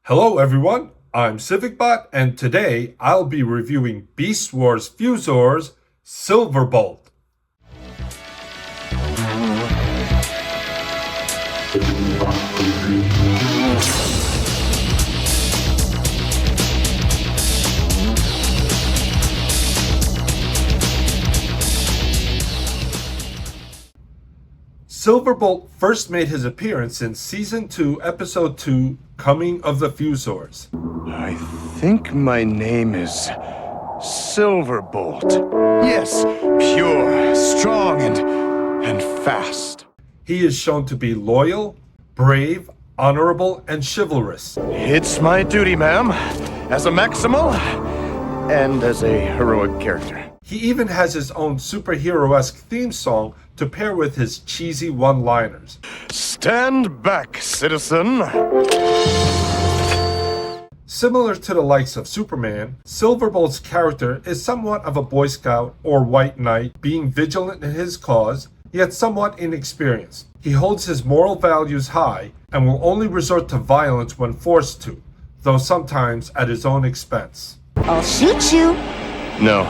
Hello everyone, I'm CivicBot, and today I'll be reviewing Beast Wars Fuzors Silverbolt. Silverbolt first made his appearance in Season 2, Episode 2, Coming of the Fuzors. I think my name is Silverbolt. Yes, pure, strong, and fast. He is shown to be loyal, brave, honorable, and chivalrous. It's my duty, ma'am, as a Maximal and as a heroic character. He even has his own superhero-esque theme song to pair with his cheesy one-liners. Stand back, citizen. Similar to the likes of Superman, Silverbolt's character is somewhat of a Boy Scout or White Knight, being vigilant in his cause, yet somewhat inexperienced. He holds his moral values high and will only resort to violence when forced to, though sometimes at his own expense. I'll shoot you. No,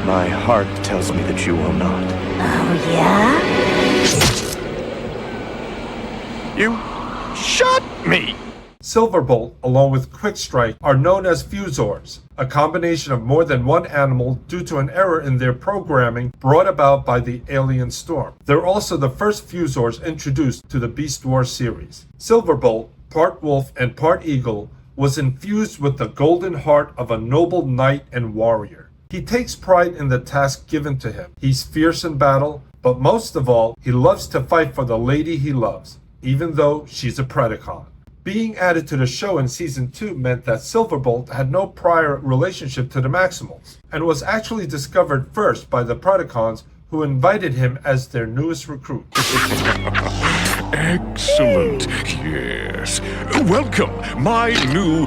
my heart tells me that you will not. Oh, yeah? You shot me! Silverbolt, along with Quickstrike, are known as Fuzors, a combination of more than one animal due to an error in their programming brought about by the alien storm. They're also the first Fuzors introduced to the Beast Wars series. Silverbolt, part wolf and part eagle, was infused with the golden heart of a noble knight and warrior. He takes pride in the task given to him. He's fierce in battle, but most of all, he loves to fight for the lady he loves, even though she's a Predacon. Being added to the show in Season 2 meant that Silverbolt had no prior relationship to the Maximals, and was actually discovered first by the Predacons, who invited him as their newest recruit. Excellent, yes. Welcome, my new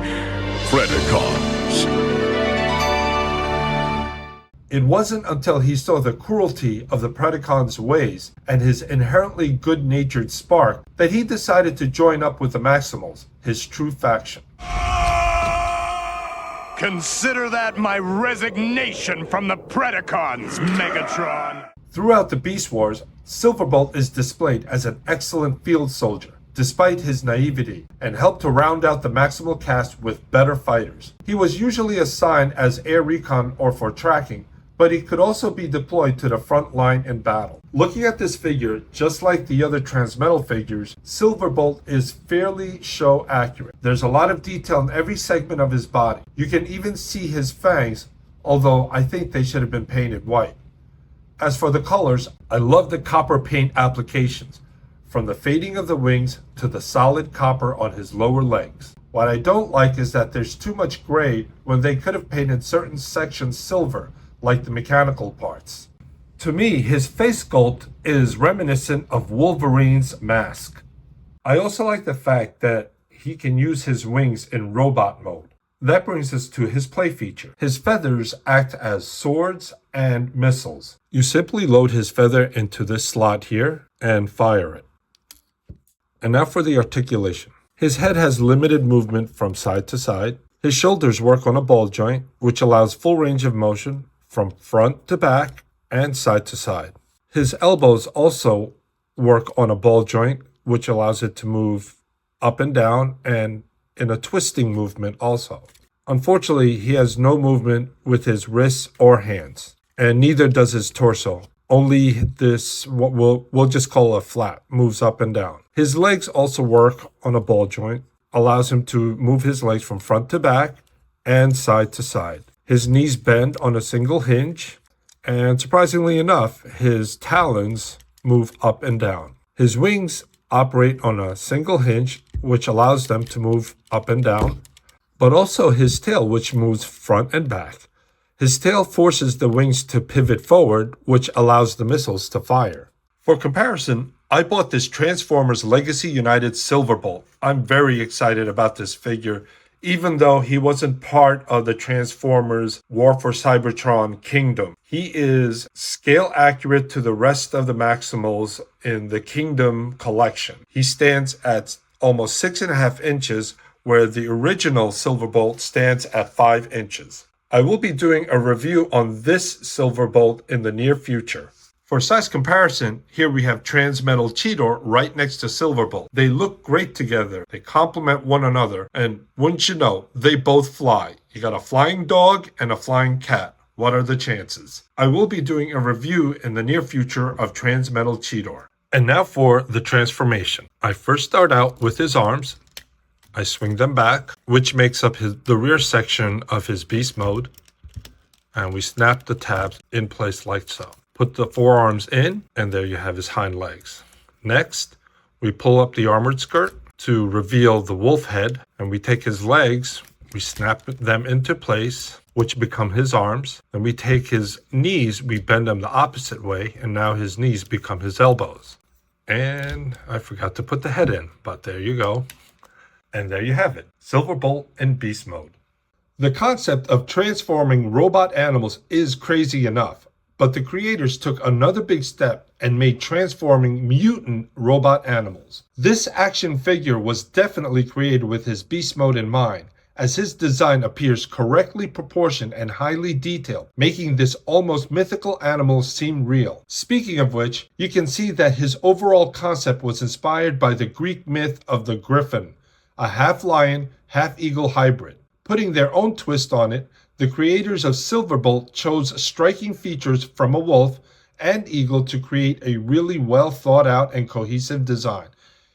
Predacons. It wasn't until he saw the cruelty of the Predacons' ways and his inherently good-natured spark that he decided to join up with the Maximals, his true faction. Consider that my resignation from the Predacons, Megatron. Throughout the Beast Wars, Silverbolt is displayed as an excellent field soldier, despite his naivety, and helped to round out the Maximal cast with better fighters. He was usually assigned as air recon or for tracking, but he could also be deployed to the front line in battle. Looking at this figure, just like the other Transmetal figures, Silverbolt is fairly show accurate. There's a lot of detail in every segment of his body. You can even see his fangs, although I think they should have been painted white. As for the colors, I love the copper paint applications, from the fading of the wings to the solid copper on his lower legs. What I don't like is that there's too much gray when they could have painted certain sections silver, like the mechanical parts. To me, his face sculpt is reminiscent of Wolverine's mask. I also like the fact that he can use his wings in robot mode. That brings us to his play feature. His feathers act as swords and missiles. You simply load his feather into this slot here and fire it. And now for the articulation. His head has limited movement from side to side. His shoulders work on a ball joint, which allows full range of motion from front to back and side to side. His elbows also work on a ball joint, which allows it to move up and down and in a twisting movement also. Unfortunately, he has no movement with his wrists or hands, and neither does his torso. Only this, what we'll just call a flap, moves up and down. His legs also work on a ball joint, allows him to move his legs from front to back and side to side. His knees bend on a single hinge, and surprisingly enough, his talons move up and down. His wings operate on a single hinge, which allows them to move up and down, but also his tail, which moves front and back. His tail forces the wings to pivot forward, which allows the missiles to fire. For comparison, I bought this Transformers Legacy United Silverbolt. I'm very excited about this figure, even though he wasn't part of the Transformers War for Cybertron Kingdom. He is scale accurate to the rest of the Maximals in the Kingdom collection. He stands at almost 6.5 inches where the original Silverbolt stands at 5 inches. I will be doing a review on this Silverbolt in the near future. For size comparison, here we have Transmetal Cheetor right next to Silverbolt. They look great together, they complement one another, and wouldn't you know, they both fly. You got a flying dog and a flying cat. What are the chances? I will be doing a review in the near future of Transmetal Cheetor. And now for the transformation. I first start out with his arms. I swing them back, which makes up the rear section of his beast mode. And we snap the tabs in place like so. Put the forearms in, and there you have his hind legs. Next, we pull up the armored skirt to reveal the wolf head, and we take his legs, we snap them into place, which become his arms. Then we take his knees, we bend them the opposite way, and now his knees become his elbows. And I forgot to put the head in, but there you go. And there you have it, Silverbolt in beast mode. The concept of transforming robot animals is crazy enough, but the creators took another big step and made transforming mutant robot animals. This action figure was definitely created with his beast mode in mind, as his design appears correctly proportioned and highly detailed, making this almost mythical animal seem real. Speaking of which, you can see that his overall concept was inspired by the Greek myth of the griffin, a half-lion, half-eagle hybrid. Putting their own twist on it, the creators of Silverbolt chose striking features from a wolf and eagle to create a really well thought out and cohesive design.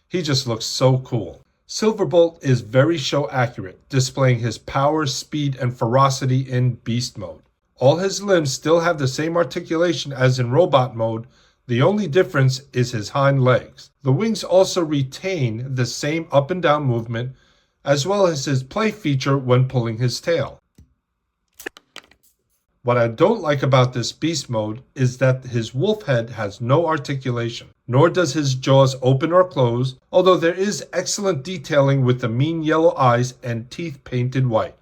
He just looks so cool. Silverbolt is very show accurate, displaying his power, speed, and ferocity in beast mode. All his limbs still have the same articulation as in robot mode. The only difference is his hind legs. The wings also retain the same up and down movement, as well as his play feature when pulling his tail. What I don't like about this beast mode is that his wolf head has no articulation, nor does his jaws open or close, although there is excellent detailing with the mean yellow eyes and teeth painted white.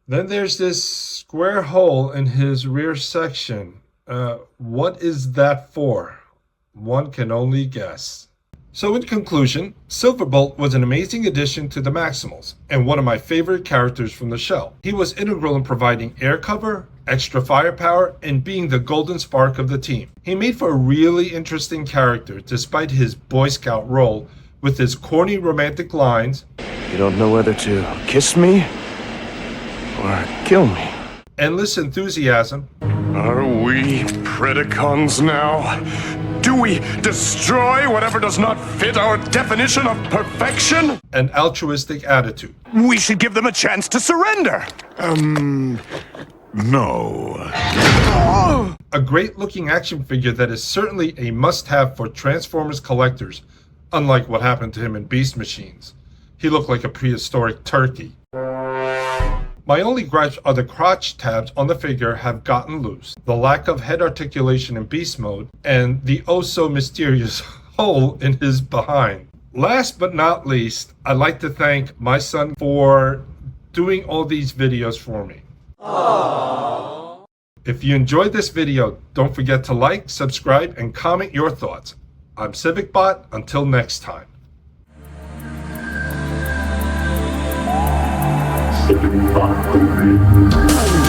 Then there's this square hole in his rear section. What is that for? One can only guess. So in conclusion, Silverbolt was an amazing addition to the Maximals, and one of my favorite characters from the show. He was integral in providing air cover, extra firepower, and being the golden spark of the team. He made for a really interesting character despite his Boy Scout role, with his corny romantic lines, You don't know whether to kiss me or kill me. endless enthusiasm, Are we Predacons now? Do we destroy whatever does not fit our definition of perfection? and altruistic attitude. We should give them a chance to surrender. No. A great looking action figure that is certainly a must-have for Transformers collectors, unlike what happened to him in Beast Machines. He looked like a prehistoric turkey. My only gripes are the crotch tabs on the figure have gotten loose, the lack of head articulation in beast mode, and the oh so mysterious hole in his behind. Last but not least, I'd like to thank my son for doing all these videos for me. Aww. If you enjoyed this video, don't forget to like, subscribe, and comment your thoughts. I'm CivicBot. Until next time. CivicBot domain.